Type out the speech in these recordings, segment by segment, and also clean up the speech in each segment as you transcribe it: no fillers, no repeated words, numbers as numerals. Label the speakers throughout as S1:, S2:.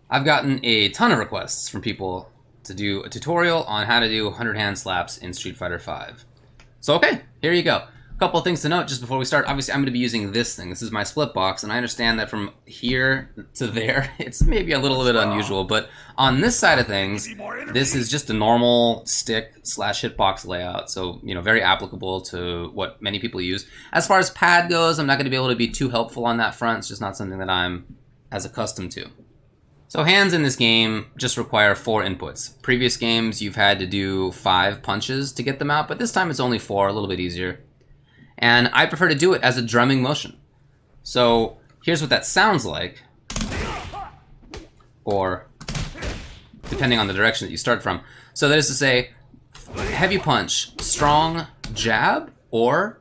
S1: I've gotten a ton of requests from people to do a tutorial on how to do 100 hand slaps in Street Fighter V. So okay, here you go. A couple of things to note just before we start. Obviously, I'm going to be using this thing. This is my split box, and I understand that from here to there, it's maybe a little bit unusual, but on this side of things, this is just a normal stick/hitbox layout, so, you know, very applicable to what many people use. As far as pad goes, I'm not going to be able to be too helpful on that front. It's just not something that I'm as accustomed to. So hands in this game just require 4 inputs. Previous games, you've had to do 5 punches to get them out, but this time it's only 4, a little bit easier. And I prefer to do it as a drumming motion. So here's what that sounds like. Or, depending on the direction that you start from. So that is to say, heavy punch, strong, jab, or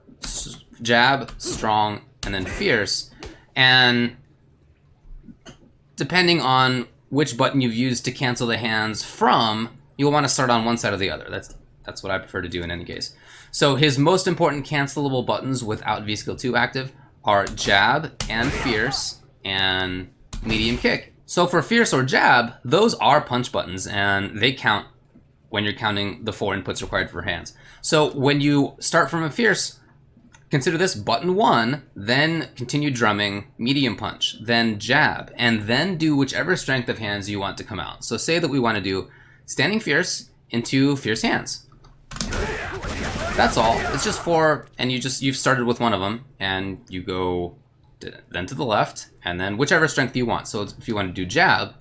S1: jab, strong, and then fierce. And depending on which button you've used to cancel the hands from, you'll want to start on one side or the other. That's what I prefer to do in any case. So his most important cancelable buttons without V-Skill 2 active are jab and fierce and medium kick. So for fierce or jab, those are punch buttons and they count when you're counting the 4 inputs required for hands. So when you start from a fierce, consider this button 1, then continue drumming, medium punch, then jab, and then do whichever strength of hands you want to come out. So say that we want to do standing fierce into fierce hands. That's all. It's just 4, and you've started with one of them, and you go then to the left, and then whichever strength you want. So if you want to do jab,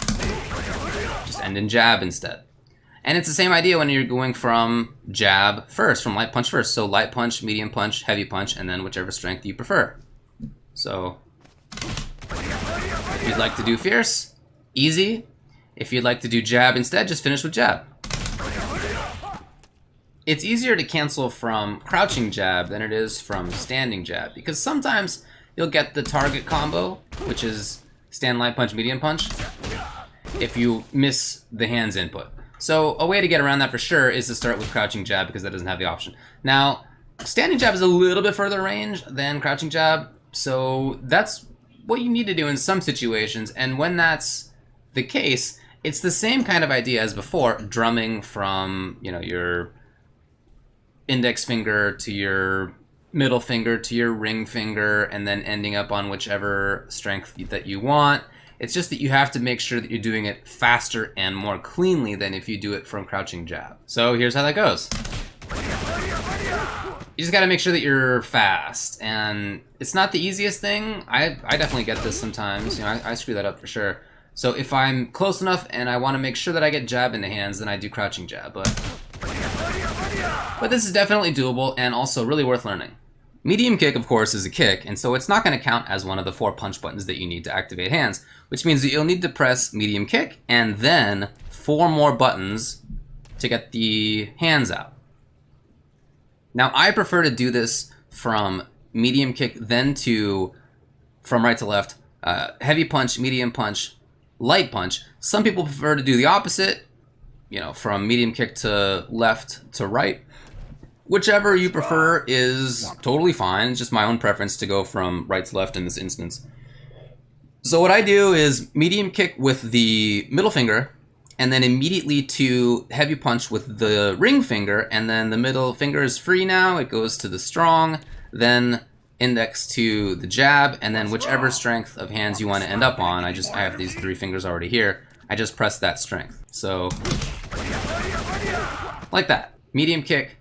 S1: just end in jab instead. And it's the same idea when you're going from jab first, from light punch first. So light punch, medium punch, heavy punch, and then whichever strength you prefer. So if you'd like to do fierce, easy. If you'd like to do jab instead, just finish with jab. It's easier to cancel from crouching jab than it is from standing jab, because sometimes you'll get the target combo, which is stand, light punch, medium punch, if you miss the hands input. So a way to get around that for sure is to start with crouching jab, because that doesn't have the option. Now, standing jab is a little bit further range than crouching jab, so that's what you need to do in some situations, and when that's the case, it's the same kind of idea as before, drumming from, you know, your index finger to your middle finger to your ring finger, and then ending up on whichever strength that you want. It's just that you have to make sure that you're doing it faster and more cleanly than if you do it from crouching jab. So here's how that goes. You just gotta make sure that you're fast, and it's not the easiest thing. I definitely get this sometimes. You know, I screw that up for sure. So if I'm close enough and I want to make sure that I get jab in the hands, then I do crouching jab. But this is definitely doable and also really worth learning. Medium kick, of course, is a kick, and so it's not going to count as one of the 4 punch buttons that you need to activate hands, which means that you'll need to press medium kick and then 4 more buttons to get the hands out. Now, I prefer to do this from medium kick, then from right to left, heavy punch, medium punch, light punch. Some people prefer to do the opposite, you know, from medium kick to left to right. Whichever you prefer is totally fine. It's just my own preference to go from right to left in this instance. So what I do is medium kick with the middle finger, and then immediately to heavy punch with the ring finger, and then the middle finger is free now. It goes to the strong, then index to the jab, and then whichever strength of hands you want to end up on. I have these 3 fingers already here. I just press that strength. So like that. Medium kick,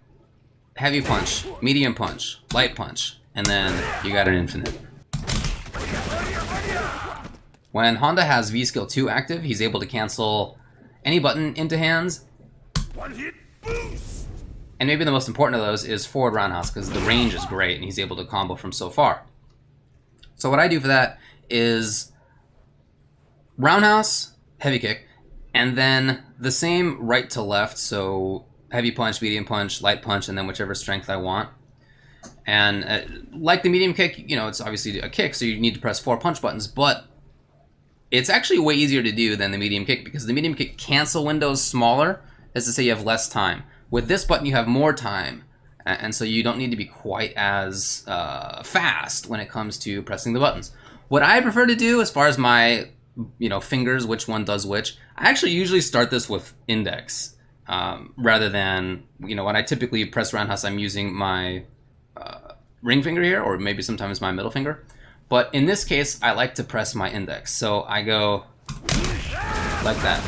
S1: heavy punch, medium punch, light punch, and then you got an infinite. When Honda has V-Skill 2 active, he's able to cancel any button into hands. And maybe the most important of those is forward roundhouse, because the range is great and he's able to combo from so far. So what I do for that is roundhouse, heavy kick, and then the same right to left, so heavy punch, medium punch, light punch, and then whichever strength I want. And like the medium kick, you know, it's obviously a kick, so you need to press 4 punch buttons, but it's actually way easier to do than the medium kick, because the medium kick cancel window is smaller, as to say you have less time. With this button, you have more time, and so you don't need to be quite as fast when it comes to pressing the buttons. What I prefer to do, as far as my fingers, which one does which. I actually usually start this with index rather than, when I typically press roundhouse, I'm using my ring finger here, or maybe sometimes my middle finger. But in this case, I like to press my index. So I go like that.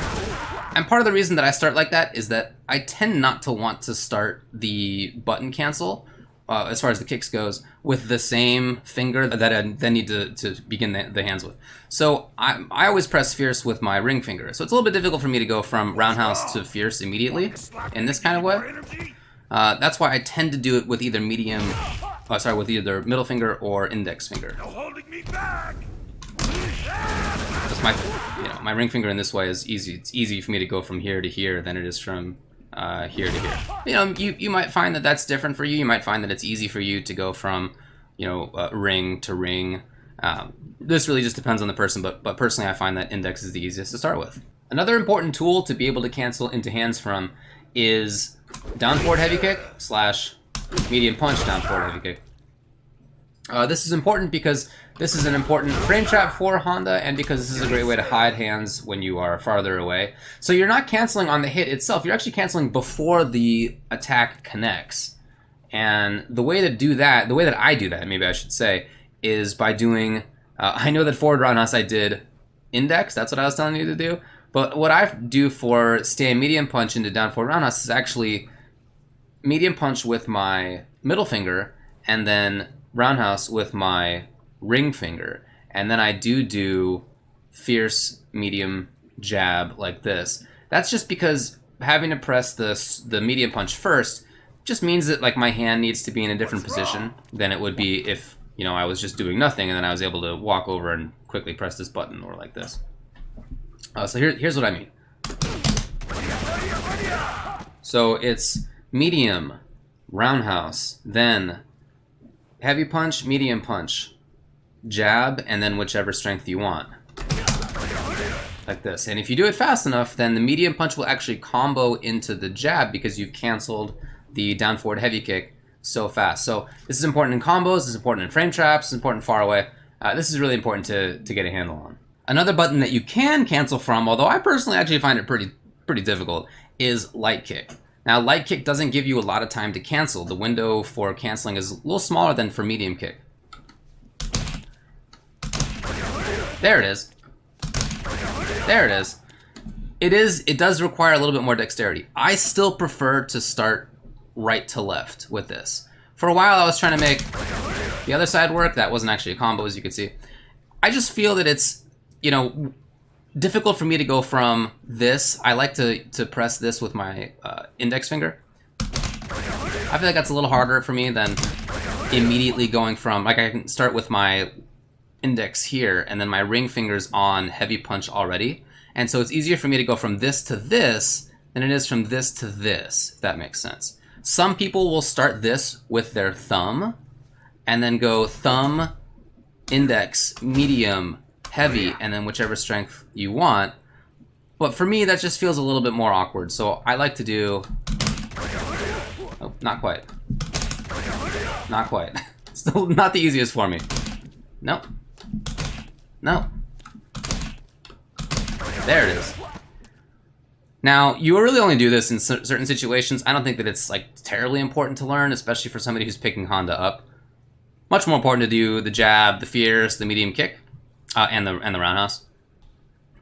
S1: And part of the reason that I start like that is that I tend not to want to start the button cancel, as far as the kicks goes, with the same finger that I then need to begin the hands with. So I always press fierce with my ring finger. So it's a little bit difficult for me to go from roundhouse to fierce immediately in this kind of way. That's why I tend to do it with either with either middle finger or index finger. Just my ring finger in this way is easy. It's easy for me to go from here to here than it is from here to here. You might find that that's different for you. You might find that it's easy for you to go from, ring to ring. This really just depends on the person, but personally I find that index is the easiest to start with. Another important tool to be able to cancel into hands from is down forward heavy kick / medium punch down forward heavy kick. This is important because this is an important frame trap for Honda, and because this is a great way to hide hands when you are farther away. So you're not canceling on the hit itself, you're actually canceling before the attack connects. And the way to do that, the way that I do that, maybe I should say, is by doing, I know that forward roundhouse I did index, that's what I was telling you to do, but what I do for stand medium punch into down forward roundhouse is actually medium punch with my middle finger, and then roundhouse with my ring finger, and then I do fierce medium jab like this. That's just because having to press the medium punch first just means that my hand needs to be in a different position than it would be if I was just doing nothing and then I was able to walk over and quickly press this button or like this. So here's what I mean. So it's medium, roundhouse, then heavy punch, medium punch, jab, and then whichever strength you want. Like this. And if you do it fast enough, then the medium punch will actually combo into the jab because you've canceled the down forward heavy kick so fast. So this is important in combos, this is important in frame traps, it's important far away. This is really important to get a handle on. Another button that you can cancel from, although I personally actually find it pretty difficult, is light kick. Now, light kick doesn't give you a lot of time to cancel. The window for canceling is a little smaller than for medium kick. There it is. There it is. It does require a little bit more dexterity. I still prefer to start right to left with this. For a while, I was trying to make the other side work. That wasn't actually a combo, as you can see. I just feel that it's, difficult for me to go from this. I like to press this with my index finger. I feel like that's a little harder for me than immediately going from, I can start with my index here and then my ring finger's on heavy punch already. And so it's easier for me to go from this to this than it is from this to this, if that makes sense. Some people will start this with their thumb and then go thumb, index, medium, heavy, and then whichever strength you want. But for me, that just feels a little bit more awkward. So I like to do, oh, not quite. Not quite. Still not the easiest for me. Nope. No. There it is. Now, you really only do this in certain situations. I don't think that it's terribly important to learn, especially for somebody who's picking Honda up. Much more important to do the jab, the fierce, the medium kick. And the roundhouse.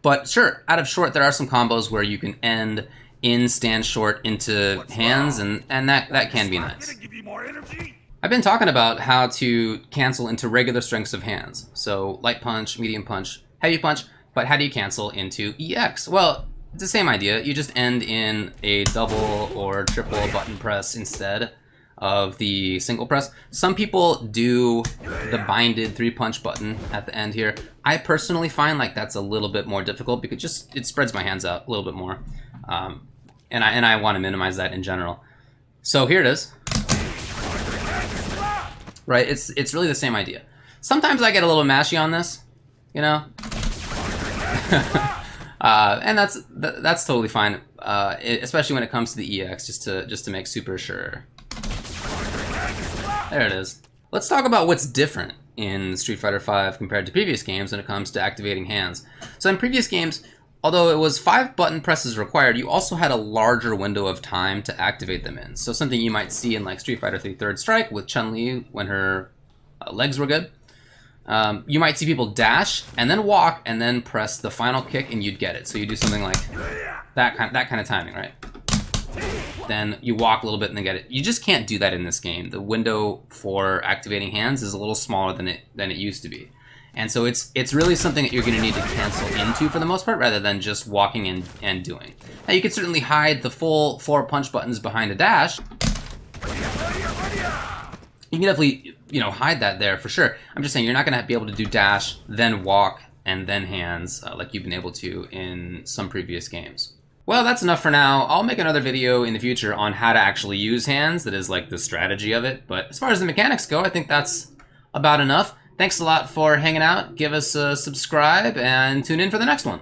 S1: But sure, out of short, there are some combos where you can end in stand short into hands, and that can be nice. I've been talking about how to cancel into regular strengths of hands. So light punch, medium punch, heavy punch, but how do you cancel into EX? Well, it's the same idea. You just end in a double or triple button press instead of the single press. Some people do the binded 3-punch button at the end here. I personally find that's a little bit more difficult because it spreads my hands out a little bit more. And I want to minimize that in general. So here it is. Right, it's really the same idea. Sometimes I get a little mashy on this, and that's totally fine, especially when it comes to the EX, just to make super sure. There it is. Let's talk about what's different in Street Fighter V compared to previous games when it comes to activating hands. So in previous games, although it was 5 button presses required, you also had a larger window of time to activate them in. So something you might see in like Street Fighter 3 Third Strike with Chun-Li when her legs were good. You might see people dash and then walk and then press the final kick and you'd get it. So you do something like that kind of timing, right? Then you walk a little bit and then get it. You just can't do that in this game. The window for activating hands is a little smaller than it used to be. And so it's really something that you're going to need to cancel into for the most part, rather than just walking in and doing. Now you can certainly hide the full 4 punch buttons behind a dash. You can definitely, hide that there for sure. I'm just saying you're not going to be able to do dash, then walk, and then hands like you've been able to in some previous games. Well, that's enough for now. I'll make another video in the future on how to actually use hands, that is like the strategy of it. But as far as the mechanics go, I think that's about enough. Thanks a lot for hanging out. Give us a subscribe and tune in for the next one.